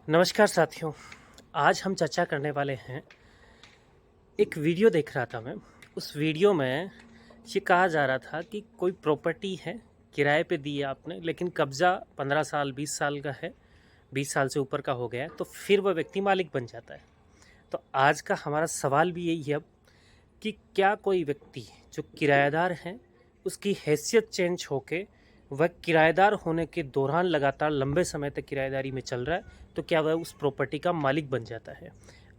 नमस्कार साथियों। आज हम चर्चा करने वाले हैं। एक वीडियो देख रहा था मैं। उस वीडियो में ये कहा जा रहा था कि कोई प्रॉपर्टी है, किराए पे दी है आपने, लेकिन कब्ज़ा 15 साल 20 साल का है, 20 साल से ऊपर का हो गया है, तो फिर वह व्यक्ति मालिक बन जाता है। तो आज का हमारा सवाल भी यही है अब कि क्या कोई व्यक्ति जो किराएदार हैं उसकी हैसियत चेंज होके वह किराएदार होने के दौरान लगातार लंबे समय तक किराएदारी में चल रहा है, तो क्या वह उस प्रॉपर्टी का मालिक बन जाता है।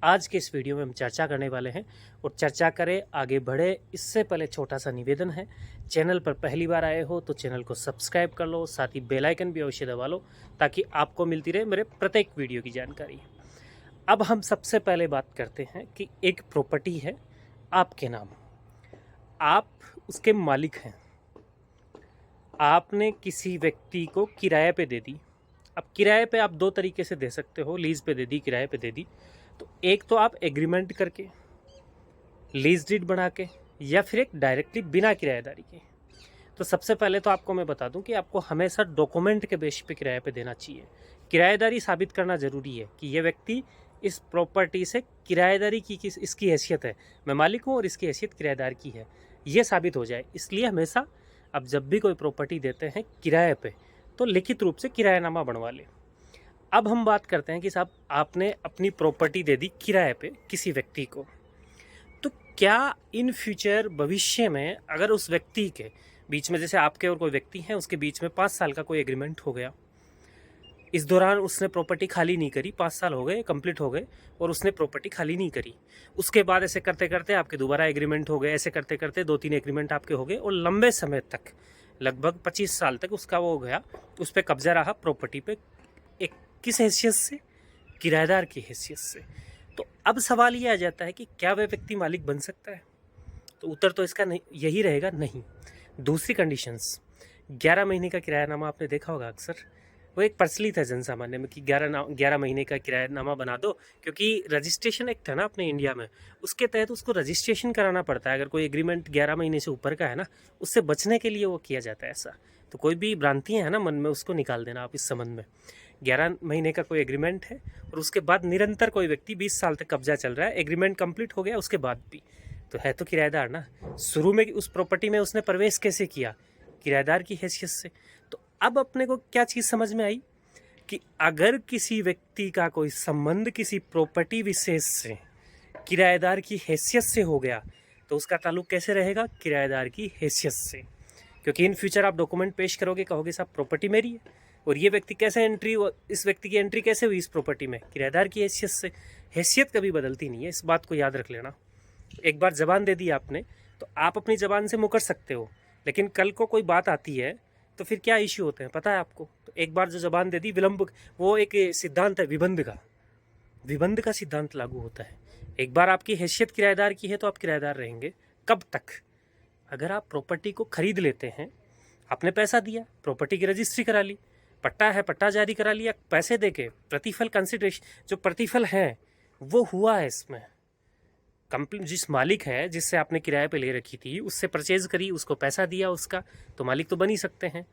आज के इस वीडियो में हम चर्चा करने वाले हैं। और चर्चा करें, आगे बढ़े इससे पहले छोटा सा निवेदन है, चैनल पर पहली बार आए हो तो चैनल को सब्सक्राइब कर लो, साथ ही बेल आइकन भी अवश्य दबा लो ताकि आपको मिलती रहे मेरे प्रत्येक वीडियो की जानकारी। अब हम सबसे पहले बात करते हैं कि एक प्रॉपर्टी है आपके नाम, आप उसके मालिक हैं, आपने किसी व्यक्ति को किराए पे दे दी। अब किराए पे आप दो तरीके से दे सकते हो, लीज पे दे दी, किराए पे दे दी। तो एक तो आप एग्रीमेंट करके, लीज डीड बना के, या फिर एक डायरेक्टली बिना किराएदारी के। तो सबसे पहले तो आपको मैं बता दूं कि आपको हमेशा डॉक्यूमेंट के बेस पे किराए पे देना चाहिए। किराएदारी साबित करना ज़रूरी है कि ये व्यक्ति इस प्रॉपर्टी से किराएदारी की इसकी हैसियत है, मैं मालिक हूँ और इसकी हैसियत किराएदार की है, ये साबित हो जाए। इसलिए हमेशा आप जब भी कोई प्रॉपर्टी देते हैं किराए पे तो लिखित रूप से किरायानामा बनवा लें। अब हम बात करते हैं कि साहब आपने अपनी प्रॉपर्टी दे दी किराए पे किसी व्यक्ति को, तो क्या इन फ्यूचर भविष्य में अगर उस व्यक्ति के बीच में, जैसे आपके और कोई व्यक्ति हैं, उसके बीच में 5 साल का कोई एग्रीमेंट हो गया, इस दौरान उसने प्रॉपर्टी खाली नहीं करी, 5 साल हो गए, कंप्लीट हो गए और उसने प्रॉपर्टी खाली नहीं करी, उसके बाद ऐसे करते करते आपके दोबारा एग्रीमेंट हो गए, ऐसे करते करते 2-3 एग्रीमेंट आपके हो गए और लंबे समय तक, लगभग 25 साल तक उसका वो हो गया, उस पर कब्जा रहा प्रॉपर्टी पे, एक किस हैसियत से, किराएदार की हैसियत से। तो अब सवाल ये आ जाता है कि क्या वह व्यक्ति मालिक बन सकता है। तो उत्तर तो इसका नहीं, यही रहेगा, नहीं। दूसरी कंडीशंस, 11 महीने का किरायानामा आपने देखा होगा अक्सर, वो एक प्रचलित है जन सामान्य में कि 11 महीने का किरायानामा बना दो, क्योंकि रजिस्ट्रेशन एक्ट है ना अपने इंडिया में, उसके तहत उसको रजिस्ट्रेशन कराना पड़ता है। अगर कोई एग्रीमेंट 11 महीने से ऊपर का है ना, उससे बचने के लिए वो किया जाता है ऐसा। तो कोई भी भ्रांतियाँ हैं ना मन में, उसको निकाल देना आप इस संबंध में। 11 महीने का कोई एग्रीमेंट है और उसके बाद निरंतर कोई व्यक्ति 20 साल तक कब्जा चल रहा है, एग्रीमेंट कंप्लीट हो गया उसके बाद भी, तो है तो किराएदार ना। शुरू में उस प्रॉपर्टी में उसने प्रवेश कैसे किया, किराएदार की हैसियत से। तो अब अपने को क्या चीज़ समझ में आई कि अगर किसी व्यक्ति का कोई संबंध किसी प्रॉपर्टी विशेष से किराएदार की हैसियत से हो गया, तो उसका ताल्लुक कैसे रहेगा, किराएदार की हैसियत से। क्योंकि इन फ्यूचर आप डॉक्यूमेंट पेश करोगे, कहोगे साहब प्रॉपर्टी मेरी है, और ये व्यक्ति कैसे एंट्री, इस व्यक्ति की एंट्री कैसे हुई इस प्रॉपर्टी में, किराएदार की हैसियत से। हैसियत कभी बदलती नहीं है, इस बात को याद रख लेना। एक बार जबान दे दी आपने तो आप अपनी जबान से मुकर सकते हो, लेकिन कल को कोई बात आती है तो फिर क्या इश्यू होते हैं पता है आपको। तो एक बार जो जबान दे दी, विलंब, वो एक सिद्धांत है विबंध का, विबंध का सिद्धांत लागू होता है। एक बार आपकी हैसियत किराएदार की है तो आप किराएदार रहेंगे। कब तक, अगर आप प्रॉपर्टी को खरीद लेते हैं, आपने पैसा दिया, प्रॉपर्टी की रजिस्ट्री करा ली, पट्टा है पट्टा जारी करा लिया, पैसे देके प्रतिफल कंसिडरेशन, जो प्रतिफल है वो हुआ है इसमें, कंपनी जिस मालिक है जिससे आपने किराए पे ले रखी थी उससे परचेज करी, उसको पैसा दिया उसका, तो मालिक तो बन ही सकते हैं।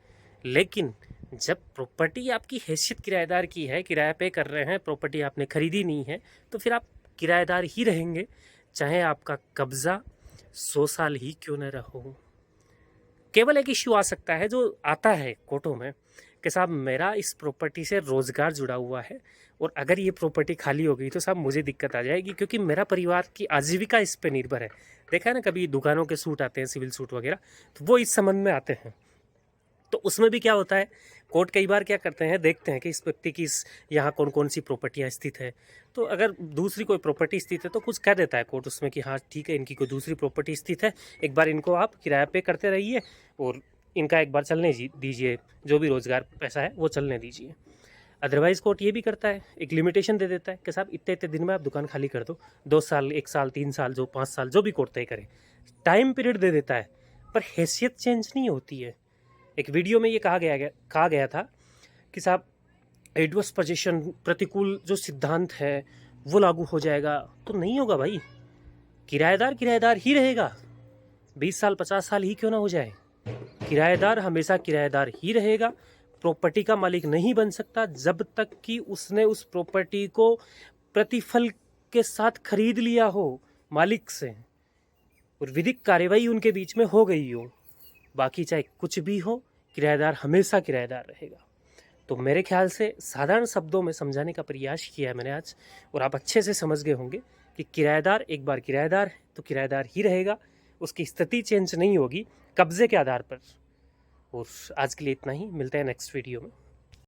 लेकिन जब प्रॉपर्टी आपकी हैसियत किराएदार की है, किराए पे कर रहे हैं, प्रॉपर्टी आपने खरीदी नहीं है, तो फिर आप किराएदार ही रहेंगे, चाहे आपका कब्ज़ा 100 साल ही क्यों न रहो। केवल एक इश्यू आ सकता है जो आता है कोर्टों में कि साहब मेरा इस प्रॉपर्टी से रोज़गार जुड़ा हुआ है और अगर ये प्रॉपर्टी खाली हो गई तो साहब मुझे दिक्कत आ जाएगी, क्योंकि मेरा परिवार की आजीविका इस पे निर्भर है। देखा है ना, कभी दुकानों के सूट आते हैं, सिविल सूट वगैरह, तो वो इस संबंध में आते हैं। तो उसमें भी क्या होता है, कोर्ट कई बार क्या करते हैं, देखते हैं कि इस व्यक्ति की यहाँ कौन कौन सी प्रॉपर्टियाँ स्थित है। तो अगर दूसरी कोई प्रॉपर्टी स्थित है तो कुछ कह देता है कोर्ट उसमें कि हाँ ठीक है, इनकी कोई दूसरी प्रॉपर्टी स्थित है, एक बार इनको आप किराए पे करते रहिए और इनका एक बार चलने दीजिए, जो भी रोज़गार पैसा है वो चलने दीजिए। अदरवाइज़ कोर्ट ये भी करता है, एक लिमिटेशन दे देता है कि साहब इतने इतने दिन में आप दुकान खाली कर दो, 2 साल, 1 साल, 3 साल, जो 5 साल, जो भी कोर्ट तय करे, टाइम पीरियड दे देता है, पर हैसियत चेंज नहीं होती है। एक वीडियो में ये कहा गया था कि साहब एडवर्स पोजीशन, प्रतिकूल जो सिद्धांत है वो लागू हो जाएगा, तो नहीं होगा भाई, किराएदार किराएदार ही रहेगा, 20 साल 50 साल ही क्यों ना हो जाए, किराएदार हमेशा किराएदार ही रहेगा। प्रॉपर्टी का मालिक नहीं बन सकता जब तक कि उसने उस प्रॉपर्टी को प्रतिफल के साथ खरीद लिया हो मालिक से और विधिक कार्यवाही उनके बीच में हो गई हो। बाकी चाहे कुछ भी हो, किराएदार हमेशा किराएदार रहेगा। तो मेरे ख्याल से साधारण शब्दों में समझाने का प्रयास किया है मैंने आज, और आप अच्छे से समझ गए होंगे कि किराएदार एक बार किराएदार है तो किराएदार ही रहेगा, उसकी स्थिति चेंज नहीं होगी कब्जे के आधार पर। और आज के लिए इतना ही, मिलते हैं नेक्स्ट वीडियो में।